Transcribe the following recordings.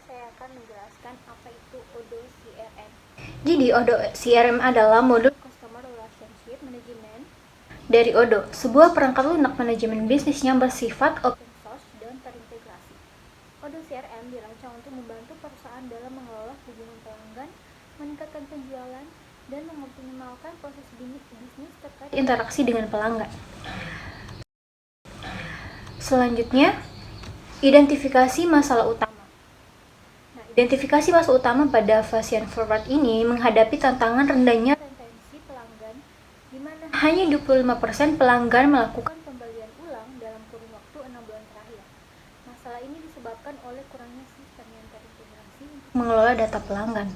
saya akan menjelaskan apa itu Odoo CRM. Jadi Odoo CRM adalah modul Customer Relationship Management dari Odoo, sebuah perangkat lunak manajemen bisnis yang bersifat open source dan terintegrasi. Odoo CRM dirancang untuk membantu perusahaan dalam mengelola hubungan pelanggan, meningkatkan penjualan, dan mengoptimalkan proses bisnis terkait interaksi dengan pelanggan. Selanjutnya, identifikasi masalah utama. Identifikasi masalah utama pada fashion forward ini menghadapi tantangan rendahnya retensi pelanggan, di mana hanya 25% pelanggan melakukan pembelian ulang dalam kurun waktu 6 bulan terakhir. Masalah ini disebabkan oleh kurangnya sistem yang terintegrasi untuk mengelola data pelanggan,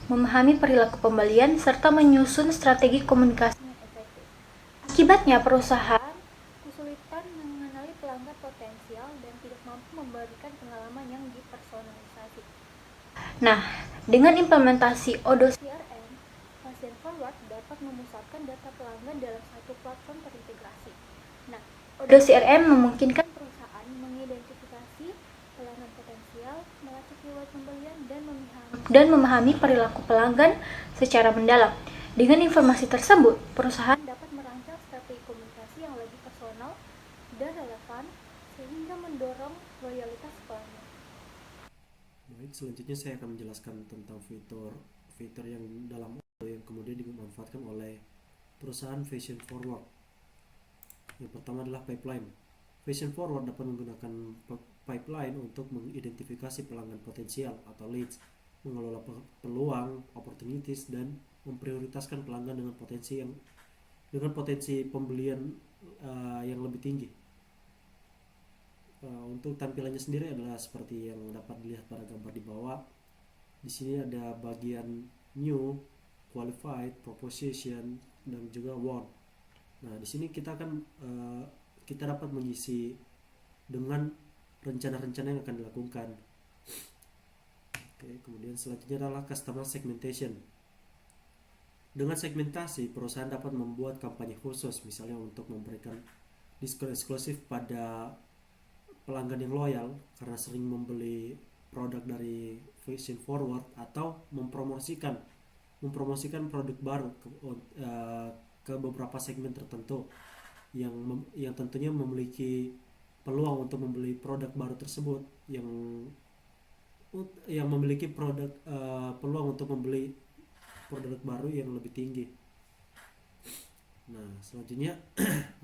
memahami perilaku pembelian, serta menyusun strategi komunikasi yang efektif. Akibatnya, perusahaan Kesulitan mengenali pelanggan potensial dan tidak mampu memberikan pengalaman yang dipersonalisasi. Nah, dengan implementasi Odoo CRM, Fashion Forward dapat memusatkan data pelanggan dalam satu platform terintegrasi. Nah, Odoo CRM memungkinkan perusahaan mengidentifikasi pelanggan potensial, melacak riwayat pembelian, dan memahami perilaku pelanggan secara mendalam. Dengan informasi tersebut, perusahaan dapat merancang strategi komunikasi yang lebih personal dan relevan sehingga mendorong loyalitas pelanggan. Baik, selanjutnya saya akan menjelaskan tentang fitur yang dalam Odoo yang kemudian dimanfaatkan oleh perusahaan Fashion Forward. Yang pertama adalah pipeline. Fashion Forward dapat menggunakan pipeline untuk mengidentifikasi pelanggan potensial atau leads, mengelola peluang, opportunities, dan memprioritaskan pelanggan dengan potensi pembelian yang lebih tinggi. Untuk tampilannya sendiri adalah seperti yang dapat dilihat pada gambar di bawah. Di sini ada bagian new, qualified, proposition, dan juga want. Nah, di sini kita dapat mengisi dengan rencana-rencana yang akan dilakukan. Oke, kemudian selanjutnya adalah customer segmentation. Dengan segmentasi, perusahaan dapat membuat kampanye khusus, misalnya untuk memberikan diskon eksklusif pada pelanggan yang loyal karena sering membeli produk dari Fashion Forward, atau mempromosikan produk baru ke beberapa segmen tertentu yang tentunya memiliki peluang untuk membeli produk baru tersebut, yang memiliki peluang untuk membeli produk baru yang lebih tinggi. Nah, selanjutnya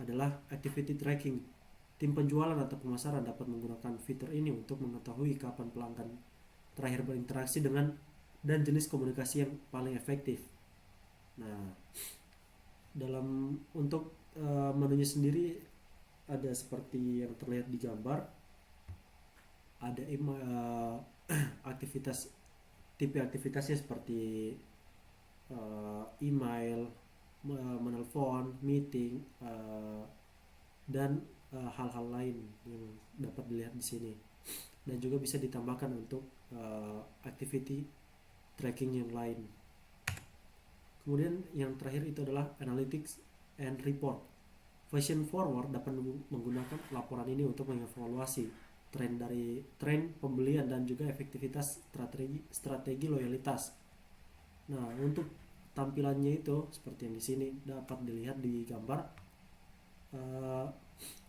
adalah activity tracking. Tim penjualan atau pemasaran dapat menggunakan fitur ini untuk mengetahui kapan pelanggan terakhir berinteraksi dan jenis komunikasi yang paling efektif. Nah, untuk menunya sendiri ada seperti yang terlihat di gambar. Ada tipe aktivitasnya seperti email, menelpon, meeting, dan hal-hal lain yang dapat dilihat di sini. Dan juga bisa ditambahkan untuk activity tracking yang lain. Kemudian yang terakhir itu adalah analytics and report. Fashion Forward dapat menggunakan laporan ini untuk mengevaluasi tren pembelian dan juga efektivitas strategi loyalitas. Nah, untuk tampilannya itu seperti yang di sini dapat dilihat di gambar.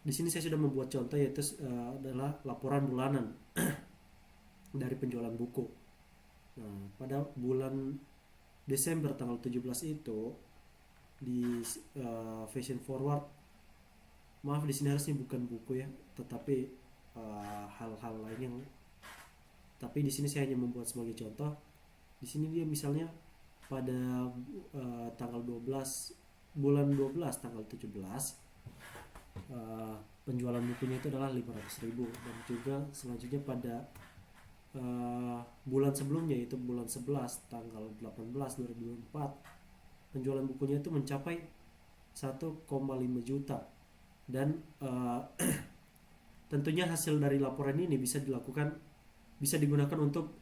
Di sini saya sudah membuat contoh, yaitu adalah laporan bulanan dari penjualan buku. Nah, pada bulan Desember tanggal 17 itu di Fashion Forward, maaf di sini harusnya bukan buku ya, tetapi hal-hal lain yang, tapi di sini saya hanya membuat sebagai contoh. Di sini dia misalnya pada tanggal 12 bulan 12 tanggal 17 penjualan bukunya itu adalah 500.000, dan juga selanjutnya pada bulan sebelumnya, yaitu bulan 11 tanggal 18 2024, penjualan bukunya itu mencapai 1,5 juta. Dan tentunya hasil dari laporan ini bisa digunakan untuk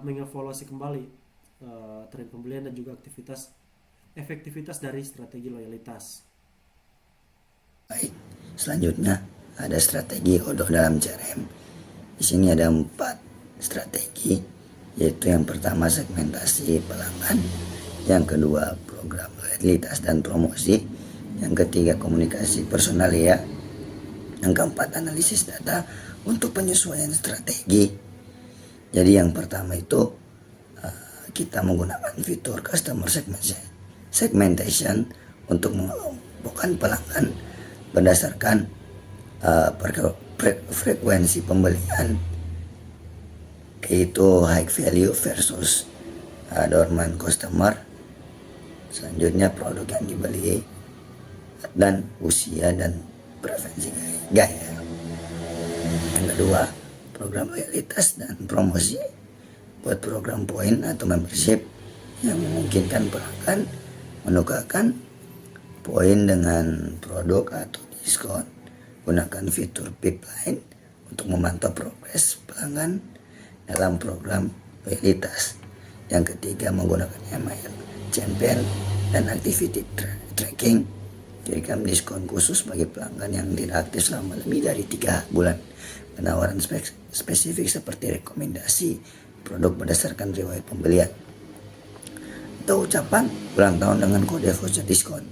mengevaluasi kembali tren pembelian dan juga efektivitas dari strategi loyalitas. Baik, selanjutnya ada strategi Odoo dalam CRM. Di sini ada 4. strategi, yaitu yang pertama segmentasi pelanggan, yang kedua program loyalitas dan promosi, yang ketiga komunikasi personalia, yang keempat analisis data untuk penyesuaian strategi. Jadi yang pertama itu kita menggunakan fitur customer segmentation untuk mengelompokkan pelanggan berdasarkan frekuensi pembelian, yaitu high value versus dormant customer. Selanjutnya produk yang dibeli dan usia dan preferensi gaya. Yang kedua, program loyalitas dan promosi buat program poin atau membership yang memungkinkan pelanggan menukarkan poin dengan produk atau diskon. Gunakan fitur pipeline untuk memantau progres pelanggan dalam program loyalitas. Yang ketiga, menggunakan email, campaign, dan activity tracking. Berikan diskon khusus bagi pelanggan yang tidak aktif selama lebih dari 3 bulan. Penawaran spesifik seperti rekomendasi produk berdasarkan riwayat pembelian. Atau ucapan ulang tahun dengan kode voucher diskon.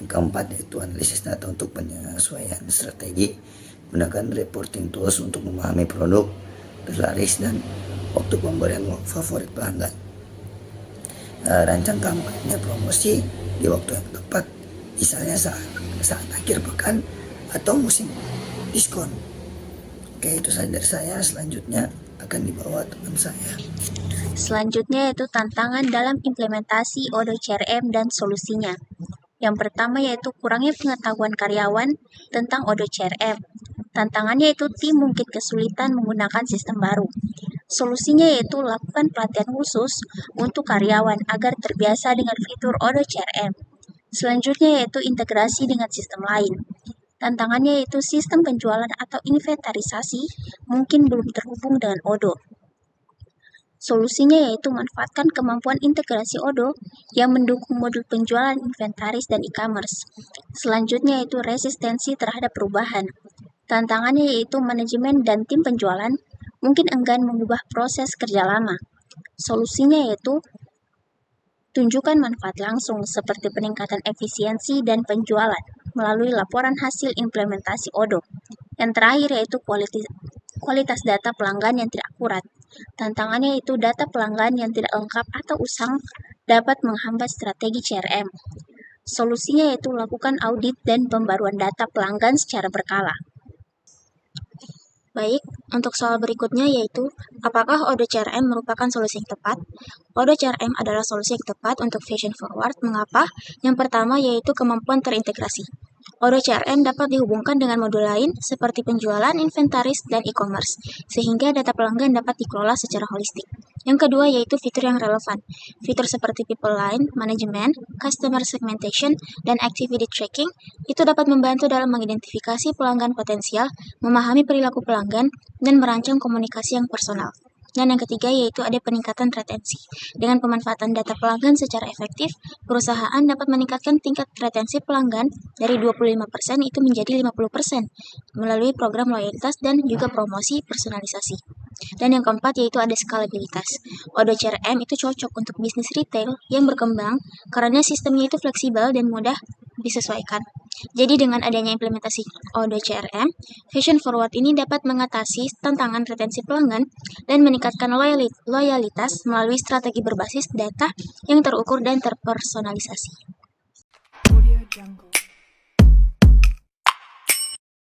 Yang keempat yaitu analisis data untuk penyesuaian strategi. Gunakan reporting tools untuk memahami produk terlaris dan waktu pembelian favorit pelanggan. Rancang kampanye promosi di waktu yang tepat, misalnya saat akhir pekan atau musim diskon. Oke, itu saja dari saya. Selanjutnya akan dibawa teman saya. Selanjutnya yaitu tantangan dalam implementasi Odoo CRM dan solusinya. Yang pertama yaitu kurangnya pengetahuan karyawan tentang Odoo CRM. Tantangannya yaitu tim mungkin kesulitan menggunakan sistem baru. Solusinya yaitu lakukan pelatihan khusus untuk karyawan agar terbiasa dengan fitur Odoo CRM. Selanjutnya yaitu integrasi dengan sistem lain. Tantangannya yaitu sistem penjualan atau inventarisasi mungkin belum terhubung dengan Odoo. Solusinya yaitu manfaatkan kemampuan integrasi Odoo yang mendukung modul penjualan inventaris dan e-commerce. Selanjutnya yaitu resistensi terhadap perubahan. Tantangannya yaitu manajemen dan tim penjualan mungkin enggan mengubah proses kerja lama. Solusinya yaitu tunjukkan manfaat langsung seperti peningkatan efisiensi dan penjualan melalui laporan hasil implementasi Odoo. Yang terakhir yaitu kualitas data pelanggan yang tidak akurat. Tantangannya yaitu data pelanggan yang tidak lengkap atau usang dapat menghambat strategi CRM. Solusinya yaitu lakukan audit dan pembaruan data pelanggan secara berkala. Baik, untuk soal berikutnya yaitu, apakah Odoo CRM merupakan solusi yang tepat? Odoo CRM adalah solusi yang tepat untuk fashion forward. Mengapa? Yang pertama yaitu kemampuan terintegrasi. Odoo CRM dapat dihubungkan dengan modul lain seperti penjualan, inventaris, dan e-commerce, sehingga data pelanggan dapat dikelola secara holistik. Yang kedua yaitu fitur yang relevan. Fitur seperti people line, management, customer segmentation, dan activity tracking itu dapat membantu dalam mengidentifikasi pelanggan potensial, memahami perilaku pelanggan, dan merancang komunikasi yang personal. Dan yang ketiga yaitu ada peningkatan retensi. Dengan pemanfaatan data pelanggan secara efektif, perusahaan dapat meningkatkan tingkat retensi pelanggan dari 25% itu menjadi 50% melalui program loyalitas dan juga promosi personalisasi. Dan yang keempat yaitu ada skalabilitas. Odoo CRM itu cocok untuk bisnis retail yang berkembang karena sistemnya itu fleksibel dan mudah disesuaikan. Jadi dengan adanya implementasi Odoo CRM, Fashion Forward ini dapat mengatasi tantangan retensi pelanggan dan meningkatkan loyalitas melalui strategi berbasis data yang terukur dan terpersonalisasi. Audio Jungle.